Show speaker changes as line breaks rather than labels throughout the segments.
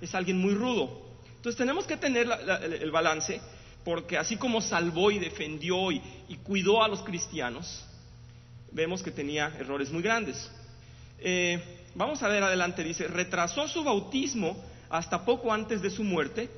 es alguien muy rudo. Entonces tenemos que tener el balance, porque así como salvó y defendió y cuidó a los cristianos, vemos que tenía errores muy grandes. Vamos a ver adelante, dice, retrasó su bautismo hasta poco antes de su muerte,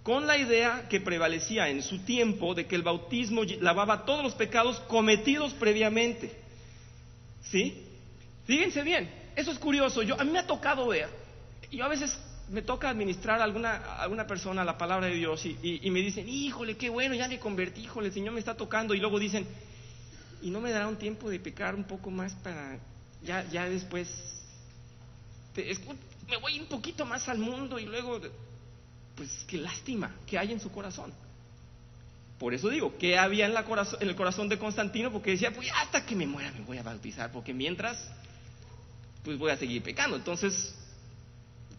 con la idea que prevalecía en su tiempo de que el bautismo lavaba todos los pecados cometidos previamente. ¿Sí? Fíjense bien, eso es curioso. A mí me ha tocado ver, yo a veces me toca administrar a alguna persona la palabra de Dios y me dicen, híjole, qué bueno, ya me convertí, híjole, el Señor me está tocando, y luego dicen, ¿y no me dará un tiempo de pecar un poco más para ya después me voy un poquito más al mundo y luego, pues qué lástima que hay en su corazón? Por eso digo, ¿qué había en el corazón de Constantino? Porque decía, pues hasta que me muera me voy a bautizar, porque mientras, pues voy a seguir pecando. Entonces,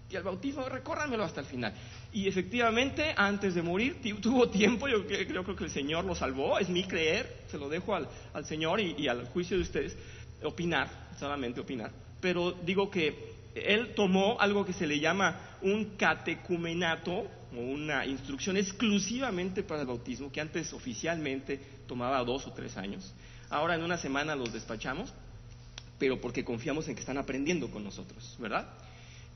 y el bautismo, recórranmelo hasta el final. Y efectivamente, antes de morir, tuvo tiempo. Yo creo que el Señor lo salvó, es mi creer, se lo dejo al Señor y al juicio de ustedes, opinar, solamente opinar. Pero digo que él tomó algo que se le llama un catecumenato, o una instrucción exclusivamente para el bautismo, que antes oficialmente tomaba 2 o 3 años. Ahora en una semana los despachamos, pero porque confiamos en que están aprendiendo con nosotros, ¿verdad?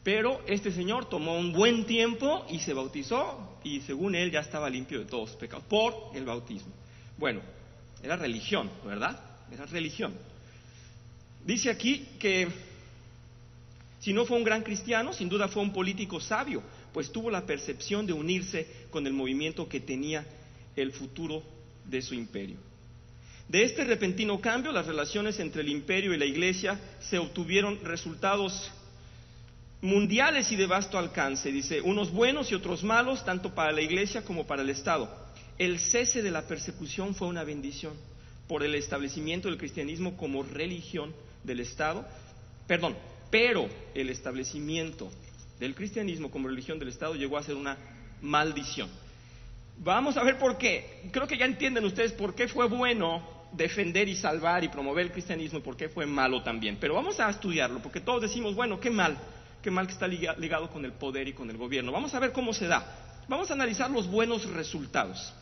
Pero este señor tomó un buen tiempo y se bautizó, y según él ya estaba limpio de todos los pecados por el bautismo. Bueno, era religión, ¿verdad? Era religión. Dice aquí que si no fue un gran cristiano, sin duda fue un político sabio, pues tuvo la percepción de unirse con el movimiento que tenía el futuro de su imperio. De este repentino cambio, las relaciones entre el imperio y la iglesia se obtuvieron resultados mundiales y de vasto alcance. Dice, unos buenos y otros malos, tanto para la iglesia como para el Estado. El cese de la persecución fue una bendición por el establecimiento del cristianismo como religión del Estado. Pero el establecimiento del cristianismo como religión del Estado llegó a ser una maldición. Vamos a ver por qué. Creo que ya entienden ustedes por qué fue bueno defender y salvar y promover el cristianismo y por qué fue malo también. Pero vamos a estudiarlo, porque todos decimos, bueno, qué mal que está ligado con el poder y con el gobierno. Vamos a ver cómo se da. Vamos a analizar los buenos resultados.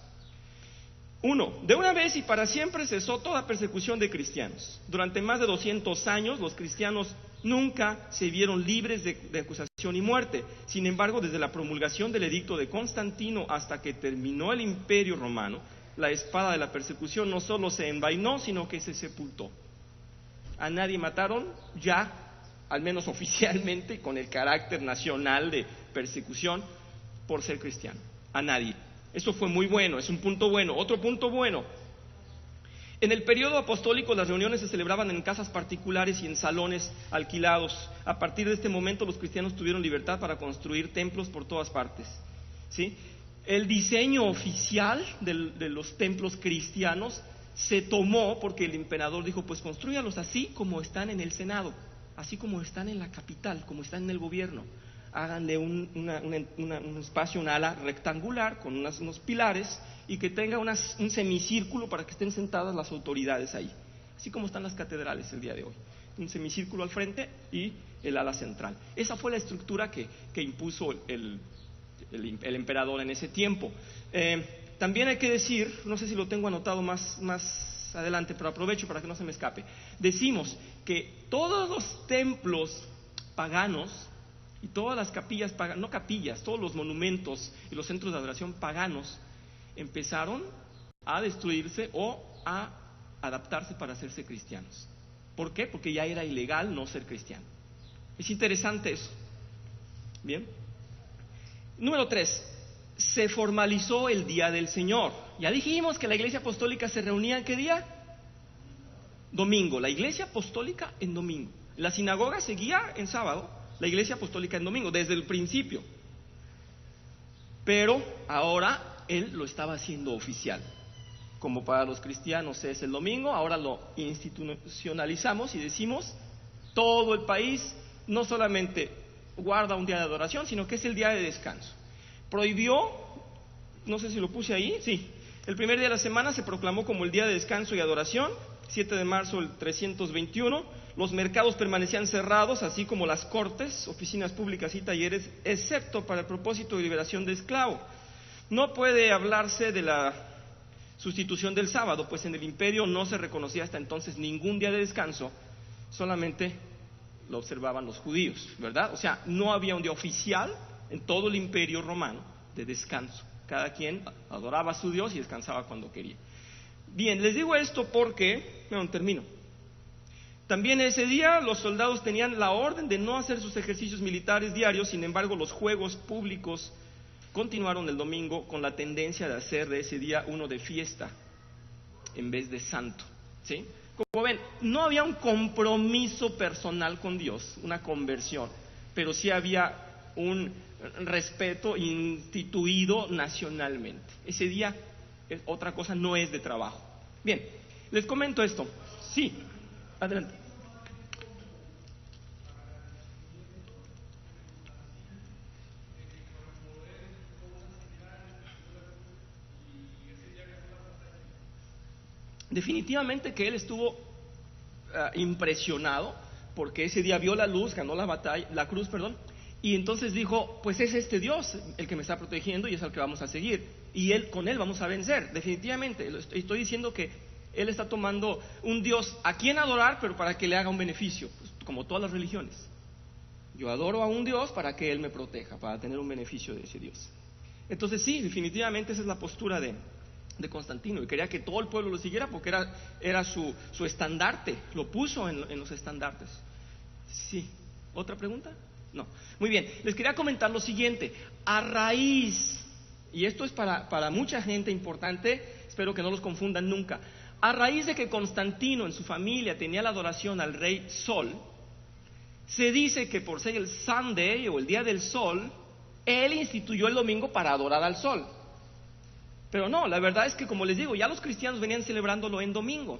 1. De una vez y para siempre cesó toda persecución de cristianos. Durante más de 200 años los cristianos nunca se vieron libres de acusación y muerte. Sin embargo, desde la promulgación del edicto de Constantino hasta que terminó el Imperio Romano, la espada de la persecución no solo se envainó, sino que se sepultó. A nadie mataron ya, al menos oficialmente, con el carácter nacional de persecución por ser cristiano. A nadie. Eso fue muy bueno, es un punto bueno. Otro punto bueno: en el periodo apostólico las reuniones se celebraban en casas particulares y en salones alquilados. A partir de este momento los cristianos tuvieron libertad para construir templos por todas partes, ¿sí? El diseño oficial de los templos cristianos se tomó porque el emperador dijo, pues construyanlos así como están en el Senado, así como están en la capital, como están en el gobierno. Háganle un espacio, un ala rectangular con unos pilares y que tenga un semicírculo para que estén sentadas las autoridades ahí, así como están las catedrales el día de hoy. Un semicírculo al frente y el ala central. Esa fue la estructura que impuso el emperador en ese tiempo. También hay que decir, no sé si lo tengo anotado más adelante, pero aprovecho para que no se me escape. Decimos que todos los templos paganos y todas las capillas paganas, no capillas, todos los monumentos y los centros de adoración paganos empezaron a destruirse o a adaptarse para hacerse cristianos. ¿Por qué? Porque ya era ilegal no ser cristiano. Es interesante eso. Bien. Número 3. Se formalizó el Día del Señor. Ya dijimos que la Iglesia Apostólica se reunía ¿en qué día? Domingo. La Iglesia Apostólica en domingo. La sinagoga seguía en sábado. La Iglesia Apostólica en domingo, desde el principio. Pero ahora él lo estaba haciendo oficial. Como para los cristianos es el domingo, ahora lo institucionalizamos y decimos, todo el país no solamente guarda un día de adoración, sino que es el día de descanso. Prohibió, no sé si lo puse ahí, sí, el primer día de la semana se proclamó como el día de descanso y adoración, 7 de marzo del 321, Los mercados permanecían cerrados, así como las cortes, oficinas públicas y talleres, excepto para el propósito de liberación de esclavos. No puede hablarse de la sustitución del sábado, pues en el imperio no se reconocía hasta entonces ningún día de descanso, solamente lo observaban los judíos, ¿verdad? O sea, no había un día oficial en todo el imperio romano de descanso. Cada quien adoraba a su Dios y descansaba cuando quería. Bien, les digo esto porque, termino. También ese día los soldados tenían la orden de no hacer sus ejercicios militares diarios, sin embargo los juegos públicos continuaron el domingo con la tendencia de hacer de ese día uno de fiesta en vez de santo, ¿sí? Como ven, no había un compromiso personal con Dios, una conversión, pero sí había un respeto instituido nacionalmente. Ese día, otra cosa, no es de trabajo. Bien, les comento esto. Sí, adelante. Definitivamente que él estuvo impresionado porque ese día vio la luz, ganó la cruz, y entonces dijo, pues es este Dios el que me está protegiendo y es el que vamos a seguir, y con él vamos a vencer. Definitivamente, estoy diciendo que él está tomando un Dios a quien adorar, pero para que le haga un beneficio, pues, como todas las religiones. Yo adoro a un Dios para que él me proteja, para tener un beneficio de ese Dios. Entonces sí, definitivamente esa es la postura de Constantino, y quería que todo el pueblo lo siguiera porque era su estandarte, lo puso en los estandartes. Sí, ¿otra pregunta? No. Muy bien, les quería comentar lo siguiente. A raíz, y esto es para mucha gente importante, espero que no los confundan nunca, a raíz de que Constantino en su familia tenía la adoración al rey Sol, se dice que por ser el Sunday o el día del Sol, él instituyó el domingo para adorar al Sol. Pero no, la verdad es que, como les digo, ya los cristianos venían celebrándolo en domingo.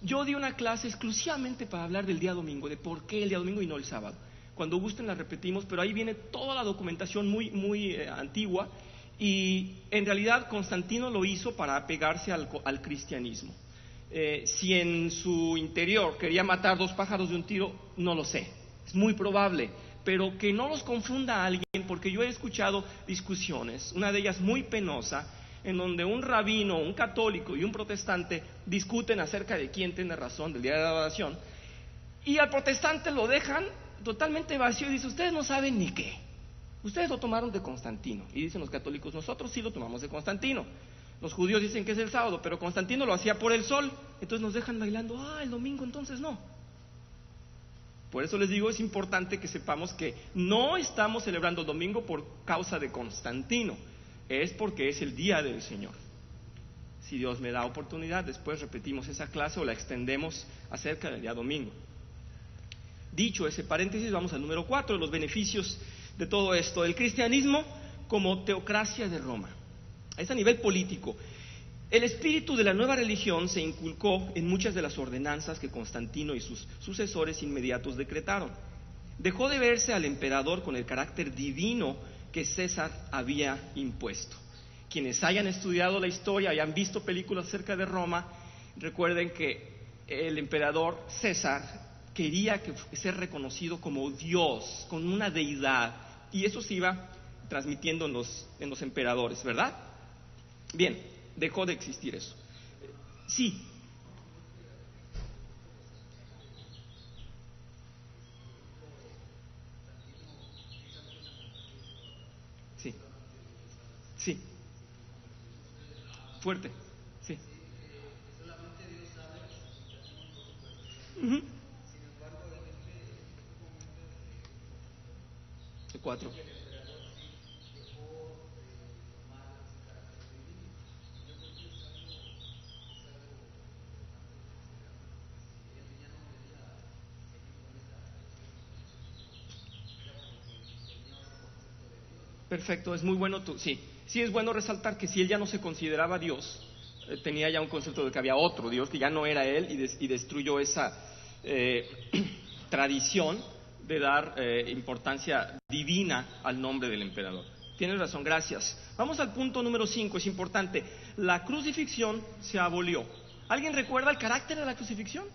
Yo di una clase exclusivamente para hablar del día domingo, de por qué el día domingo y no el sábado. Cuando gusten la repetimos, pero ahí viene toda la documentación muy antigua, y en realidad Constantino lo hizo para apegarse al cristianismo. Si en su interior quería matar 2 pájaros de un tiro, no lo sé, es muy probable, pero que no los confunda a alguien, porque yo he escuchado discusiones, una de ellas muy penosa, en donde un rabino, un católico y un protestante discuten acerca de quién tiene razón del día de la adoración, y al protestante lo dejan totalmente vacío y dice, ustedes no saben ni qué, ustedes lo tomaron de Constantino. Y dicen los católicos, nosotros sí lo tomamos de Constantino. Los judíos dicen que es el sábado, pero Constantino lo hacía por el sol, entonces nos dejan bailando, el domingo entonces no. Por eso les digo, es importante que sepamos que no estamos celebrando el domingo por causa de Constantino, es porque es el día del Señor. Si Dios me da oportunidad, después repetimos esa clase o la extendemos acerca del día domingo. Dicho ese paréntesis, vamos al número 4, los beneficios de todo esto. El cristianismo como teocracia de Roma. Es a nivel político. El espíritu de la nueva religión se inculcó en muchas de las ordenanzas que Constantino y sus sucesores inmediatos decretaron. Dejó de verse al emperador con el carácter divino que César había impuesto. Quienes hayan estudiado la historia y han visto películas acerca de Roma, recuerden que el emperador César quería ser reconocido como Dios, con una deidad, y eso se iba transmitiendo en los emperadores, ¿verdad? Bien, dejó de existir eso. Sí. Sí. Sí. Fuerte. Sí. Uh-huh. 4. Perfecto, es muy bueno sí es bueno resaltar que si él ya no se consideraba Dios, tenía ya un concepto de que había otro Dios, que ya no era él, y destruyó esa tradición de dar importancia divina al nombre del emperador. Tienes razón, gracias. Vamos al punto número 5, es importante. La crucifixión se abolió. ¿Alguien recuerda el carácter de la crucifixión?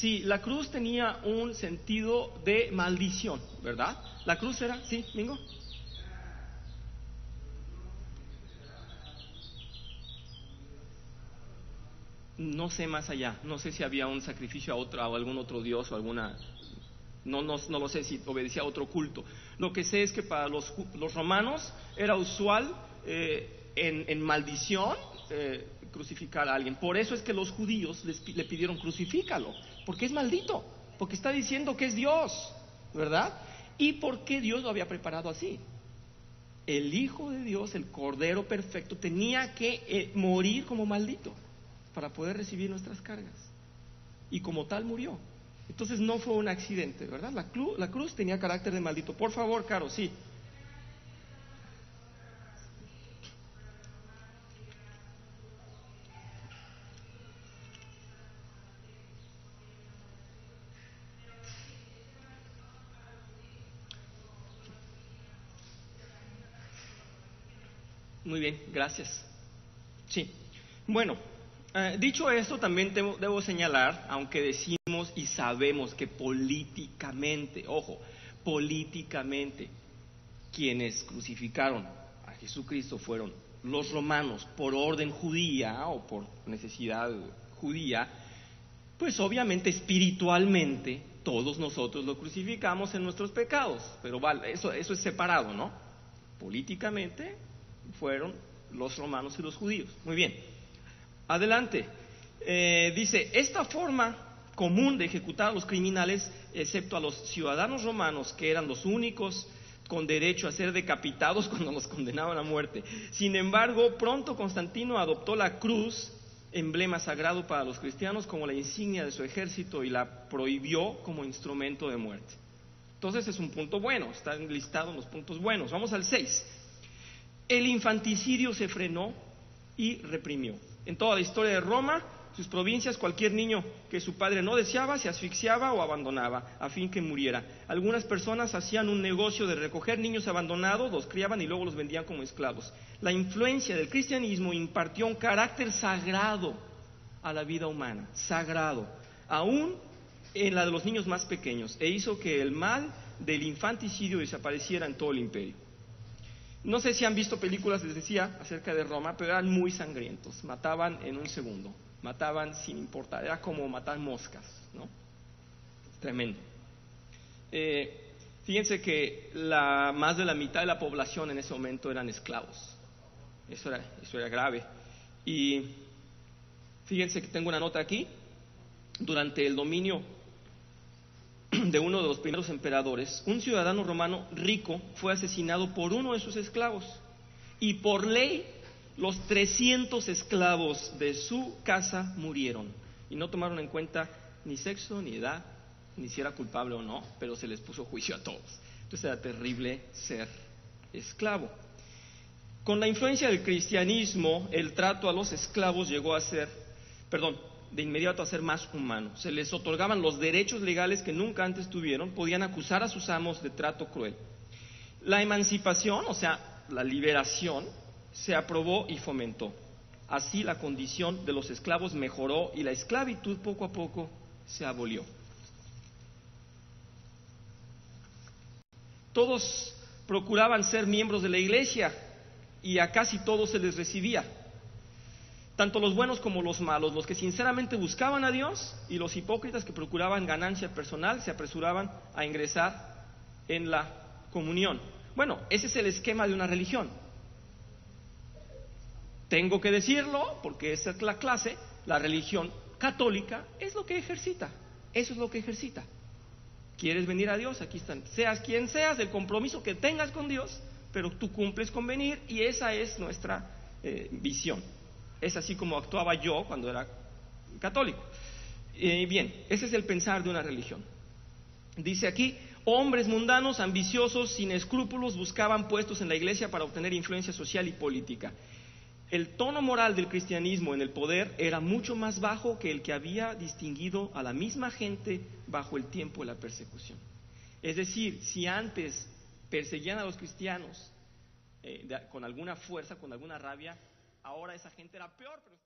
Sí, la cruz tenía un sentido de maldición, ¿verdad? La cruz era, ¿sí, Mingo? No sé más allá, no sé si había un sacrificio a otro, a algún otro dios o alguna, no lo sé si obedecía a otro culto. Lo que sé es que para los romanos era usual en maldición crucificar a alguien. Por eso es que los judíos le pidieron crucifícalo, porque es maldito, porque está diciendo que es Dios, ¿verdad? Y porque Dios lo había preparado así. El Hijo de Dios, el Cordero perfecto, tenía que morir como maldito para poder recibir nuestras cargas. Y como tal murió. Entonces no fue un accidente, ¿verdad? La cruz tenía carácter de maldito. Por favor, Caro, sí. Muy bien, gracias. Sí. Bueno, dicho esto, también debo señalar, aunque decimos y sabemos que políticamente, ojo, políticamente, quienes crucificaron a Jesucristo fueron los romanos por orden judía o por necesidad judía, pues obviamente espiritualmente todos nosotros lo crucificamos en nuestros pecados, pero vale, eso es separado, ¿no? Políticamente fueron los romanos y los judíos. Muy bien, adelante. Dice, esta forma común de ejecutar a los criminales, excepto a los ciudadanos romanos, que eran los únicos con derecho a ser decapitados cuando los condenaban a muerte. Sin embargo, pronto Constantino adoptó la cruz, emblema sagrado para los cristianos, como la insignia de su ejército y la prohibió como instrumento de muerte. Entonces es un punto bueno, están listados los puntos buenos. Vamos al 6. El infanticidio se frenó y reprimió. En toda la historia de Roma, sus provincias, cualquier niño que su padre no deseaba se asfixiaba o abandonaba a fin que muriera. Algunas personas hacían un negocio de recoger niños abandonados, los criaban y luego los vendían como esclavos. La influencia del cristianismo impartió un carácter sagrado a la vida humana, sagrado, aún en la de los niños más pequeños, e hizo que el mal del infanticidio desapareciera en todo el imperio. No sé si han visto películas, les decía, acerca de Roma, pero eran muy sangrientos, mataban en un segundo, mataban sin importar, era como matar moscas, ¿no? Tremendo. Fíjense que más de la mitad de la población en ese momento eran esclavos, eso era grave. Y fíjense que tengo una nota aquí, durante el dominio de uno de los primeros emperadores, un ciudadano romano rico fue asesinado por uno de sus esclavos y por ley los 300 esclavos de su casa murieron y no tomaron en cuenta ni sexo ni edad, ni si era culpable o no, pero se les puso juicio a todos. Entonces era terrible ser esclavo. Con la influencia del cristianismo, el trato a los esclavos llegó a ser, de inmediato a ser más humano. Se les otorgaban los derechos legales que nunca antes tuvieron, podían acusar a sus amos de trato cruel. La emancipación, o sea, la liberación, se aprobó y fomentó. Así la condición de los esclavos mejoró y la esclavitud poco a poco se abolió. Todos procuraban ser miembros de la iglesia y a casi todos se les recibía. Tanto los buenos como los malos, los que sinceramente buscaban a Dios y los hipócritas que procuraban ganancia personal, se apresuraban a ingresar en la comunión. Bueno, ese es el esquema de una religión. Tengo que decirlo, porque esa es la clase, la religión católica es lo que ejercita, eso es lo que ejercita. ¿Quieres venir a Dios? Aquí están. Seas quien seas, el compromiso que tengas con Dios, pero tú cumples con venir y esa es nuestra visión. Es así como actuaba yo cuando era católico. Bien, ese es el pensar de una religión. Dice aquí, hombres mundanos, ambiciosos, sin escrúpulos, buscaban puestos en la iglesia para obtener influencia social y política. El tono moral del cristianismo en el poder era mucho más bajo que el que había distinguido a la misma gente bajo el tiempo de la persecución. Es decir, si antes perseguían a los cristianos con alguna fuerza, con alguna rabia, ahora esa gente era peor, pero estaba...